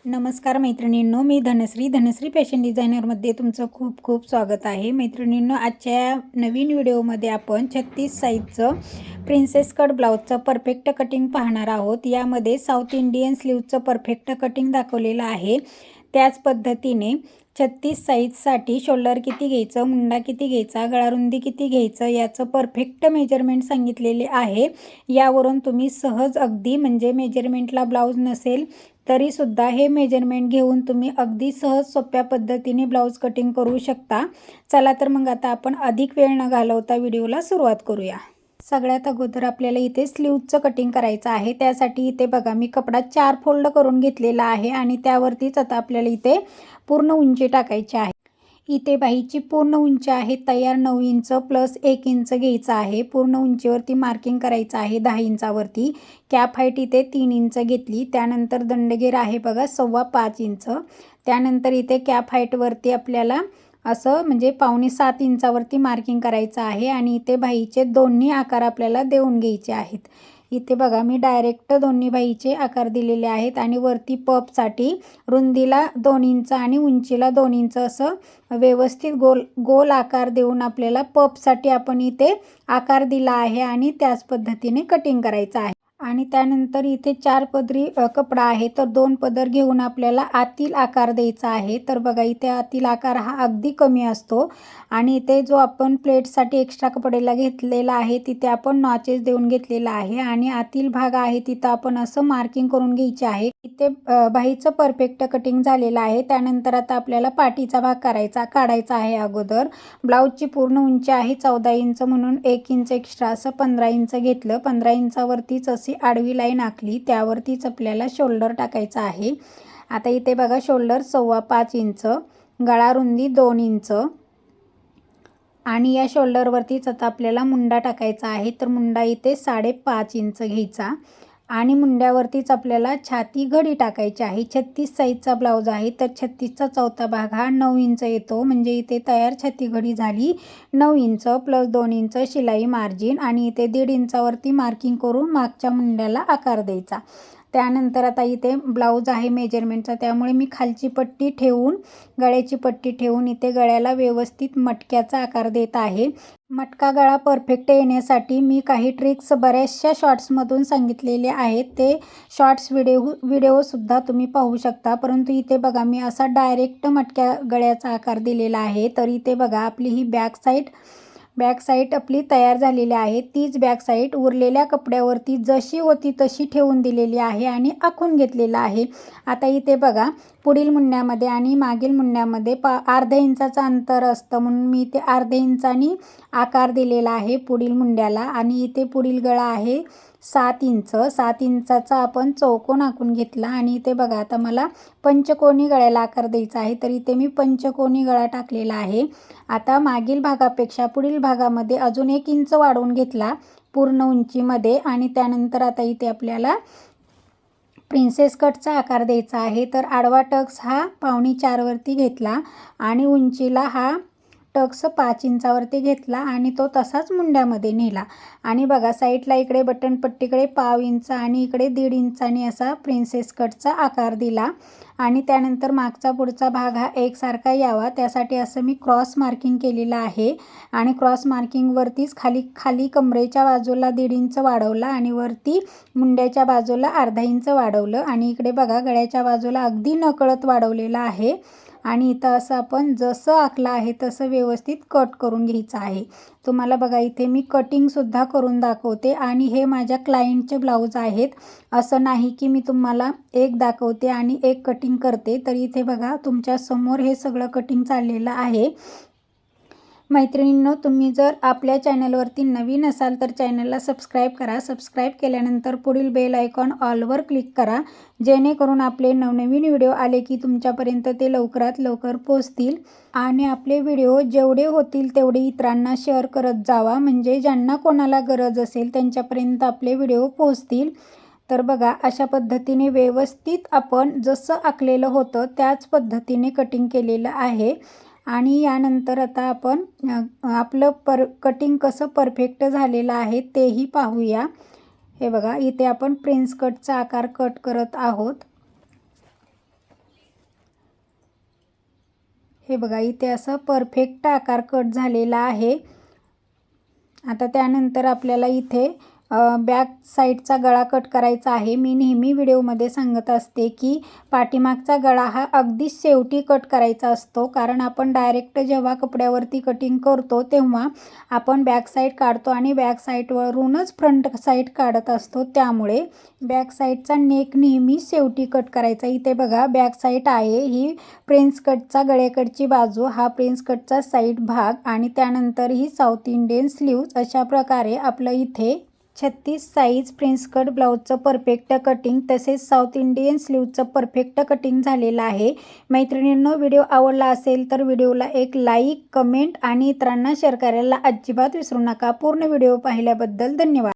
नमस्कार मैत्रिणींनो, मी धनश्री फॅशन डिझायनरमध्ये तुमचं खूप खूप स्वागत आहे. मैत्रिणींनो, आजच्या नवीन व्हिडिओमध्ये आपण 36 साईजचं प्रिन्सेस कट ब्लाऊजचं परफेक्ट कटिंग पाहणार आहोत. यामध्ये साऊथ इंडियन स्लीवचं परफेक्ट कटिंग दाखवलेलं आहे. त्याच पद्धतीने 36 साईजसाठी शोल्डर किती घ्यायचं, मुंडा किती घ्यायचा, गळारुंदी किती घ्यायचं याचं परफेक्ट मेजरमेंट सांगितलेले आहे. यावरून तुम्ही सहज अगदी म्हणजे मेजरमेंटला ब्लाऊज नसेल तरीसुद्धा हे मेजरमेंट घेऊन तुम्ही अगदी सहज सोप्या पद्धतीने ब्लाऊज कटिंग करू शकता. चला तर मग आता आपण अधिक वेळ न घालवता व्हिडिओला सुरुवात करूया. सगळ्यात अगोदर आपल्याला इथे स्लीवचं कटिंग करायचं आहे. त्यासाठी इथे बघा मी कपडा 4 फोल्ड करून घेतलेला आहे आणि त्यावरतीच आता आपल्याला इथे पूर्ण उंची टाकायची आहे. इथे बाहीची पूर्ण उंची आहे तयार 9 इंच प्लस 1 इंच घ्यायचं आहे. पूर्ण उंचीवरती मार्किंग करायचं आहे 10 इंचावरती. कॅप हाईट इथे 3 इंच घेतली. त्यानंतर दंडगेर आहे बघा 5.25 इंच. त्यानंतर इथे कॅप हाईटवरती आपल्याला असं म्हणजे 6.25 इंचावरती मार्किंग करायचं आहे आणि इथे बाहीचे दोन्ही आकार आपल्याला देऊन घ्यायचे आहेत. इथे बघा मी डायरेक्ट दोन्ही बाहीचे आकार दिलेले आहेत आणि वरती पपसाठी रुंदीला 2 इंच आणि उंचीला 2 इंच असं व्यवस्थित गोल आकार देऊन आपल्याला पपसाठी आपण इथे आकार दिला आहे आणि त्याच पद्धतीने कटिंग करायचं आहे. आणि त्यानंतर इथे 4 पदरी कपडा आहे तर 2 पदर घेऊन आपल्याला आतील आकार द्यायचा आहे. तर बघा इथे आतील आकार हा अगदी कमी असतो आणि इथे जो आपण प्लेटसाठी एक्स्ट्रा कपड्याला घेतलेला आहे तिथे आपण नॉचेस देऊन घेतलेला आहे आणि आतील भाग आहे तिथं आपण असं मार्किंग करून घ्यायचे आहे. इथे बाहीचं परफेक्ट कटिंग झालेलं आहे. त्यानंतर आता आपल्याला पाठीचा भाग काढायचा आहे. अगोदर ब्लाऊजची पूर्ण उंची आहे 14 इंच म्हणून 1 इंच एक्स्ट्रा असं 15 इंच घेतलं. 15 इंचावरतीच अशी आडवी लाईन आखली. त्यावरतीच आपल्याला शोल्डर टाकायचा आहे. आता इथे बघा शोल्डर 5.25 इंच, गळा रुंदी 2 इंच आणि या शोल्डरवरतीच आता आपल्याला मुंडा टाकायचा आहे. तर मुंडा इथे 5.5 इंच घ्यायचा आणि मुंड्यावरतीच आपल्याला छाती घडी टाकायची आहे. 36 साईजचा ब्लाऊज आहे तर 36चा चौथा भाग हा 9 इंच येतो. म्हणजे इथे तयार छाती घडी झाली 9 इंच प्लस 2 इंच शिलाई मार्जिन आणि इथे 1.5 इंचावरती मार्किंग करून मागच्या मुंड्याला आकार द्यायचा. त्यानंतर आता इथे ब्लाऊज आहे मेजरमेंटचा त्यामुळे मी खालची पट्टी ठेवून गळ्याची पट्टी ठेवून इथे गळ्याला व्यवस्थित मटक्याचा आकार देत आहे. मटका गळा परफेक्ट येण्यासाठी मी काही ट्रिक्स बऱ्याचशा शॉर्ट्समधून सांगितलेले आहेत. ते शॉर्ट्स व्हिडिओसुद्धा तुम्ही पाहू शकता. परंतु इथे बघा मी असा डायरेक्ट मटक्या गळ्याचा आकार दिलेला आहे. तर इथे बघा आपली ही बॅक साईड आपली तयार झालेली आहे. तीच बॅक साईड उरलेल्या कपड्यावरती जशी होती तशी ठेवून दिलेली आहे आणि आखून घेतलेला आहे. आता इथे बघा पुढील मुंड्यामध्ये आणि मागील मुंड्यामध्ये अर्ध्या इंचाचं अंतर असतं म्हणून मी इथे अर्ध्या इंचानी आकार दिलेला आहे पुढील मुंड्याला आणि इथे पुढील गळा आहे 7 इंच. 7 इंचाचा आपण चौकोन आखून घेतला आणि इथे बघा आता मला पंचकोनी गळ्याला आकार द्यायचा आहे. तर इथे मी पंचकोनी गळा टाकलेला आहे. आता मागील भागापेक्षा पुढील भागामध्ये अजून 1 इंच वाढवून घेतला पूर्ण उंचीमध्ये आणि त्यानंतर आता इथे आपल्याला प्रिन्सेस कटचा आकार द्यायचा आहे. तर आडवा टक्स हा 3.25 वरती घेतला आणि उंचीला हा टक्स 5 इंचावरती घेतला आणि तो तसाच मुंड्यामध्ये नेला आणि बघा साईडला इकडे बटनपट्टीकडे 1/2 इंच आणि इकडे 1.5 इंचानी असा प्रिन्सेस कटचा आकार दिला आणि त्यानंतर मागचा पुढचा भाग हा एकसारखा यावा त्यासाठी असं मी क्रॉस मार्किंग केलेलं आहे आणि क्रॉस मार्किंगवरतीच खाली कमरेच्या बाजूला 1.5 इंच वाढवला आणि वरती मुंड्याच्या बाजूला अर्धा इंच वाढवलं आणि इकडे बघा गळ्याच्या बाजूला अगदी नकळत वाढवलेलं आहे आणि इथं असं आपण जसं आखलं आहे तसं व्यवस्थित कट करून घ्यायचं आहे. तुम्हाला बघा इथे मी कटिंगसुद्धा करून दाखवते आणि हे माझ्या क्लायंटचे ब्लाऊज आहेत. असं नाही की मी तुम्हाला एक दाखवते आणि एक कटिंग करते. तर इथे बघा तुमच्या समोर हे सगळं कटिंग चाललेलं आहे. मैत्रिणींनो, तुम्ही जर आपल्या चॅनलवरती नवीन असाल तर चॅनलला सबस्क्राईब करा. सबस्क्राईब केल्यानंतर पुढील बेल आयकॉन ऑलवर क्लिक करा जेणेकरून आपले नवनवीन व्हिडिओ आले की तुमच्यापर्यंत ते लवकरात लवकर पोहोचतील आणि आपले व्हिडिओ जेवढे होतील तेवढे इतरांना शेअर करत जावा म्हणजे ज्यांना कोणाला गरज असेल त्यांच्यापर्यंत आपले व्हिडिओ पोहोचतील. तर बघा अशा पद्धतीने व्यवस्थित आपण जसं आखलेलं होतं त्याच पद्धतीने कटिंग केलेलं आहे आणि यानंतर आता आपण आपलं कटिंग कसं परफेक्ट झालेलं आहे तेही पाहूया. हे बघा इथे आपण प्रिन्स कटचा आकार कट करत आहोत. हे बघा इथे असं परफेक्ट आकार कट झालेला आहे। आता त्यानंतर आपल्याला इथे बॅक साईडचा गळा कट करायचा आहे। मी नेहमी व्हिडिओमध्ये सांगत असते की पाठीमागचा गळा हा अगदी शेवटी कट करायचा असतो, कारण आपण डायरेक्ट जेव्हा कपड्यावरती कटिंग करतो तेव्हा आपण बॅक साईड काढतो आणि बॅक साईडवरूनच फ्रंट साईड काढत असतो, त्यामुळे बॅक साईडचा नेक नेहमी शेवटी कट करायचा। इथे बघा बॅक साईड आहे ही प्रिन्स कटचा गळ्याकडची बाजू, हा प्रिन्स कटचा साईड भाग आणि त्यानंतर ही साऊथ इंडियन स्लीव्ज। अशा प्रकारे आपलं इथे 36 साईज प्रिन्स कट ब्लाऊजचं परफेक्ट कटिंग तसेच साऊथ इंडियन स्लीवचं परफेक्ट कटिंग झालेलं आहे। मैत्रिणींनो, व्हिडिओ आवडला असेल तर व्हिडिओला एक लाईक, कमेंट आणि इतरांना शेअर करायला अजिबात विसरू नका। पूर्ण व्हिडिओ पाहिल्याबद्दल धन्यवाद।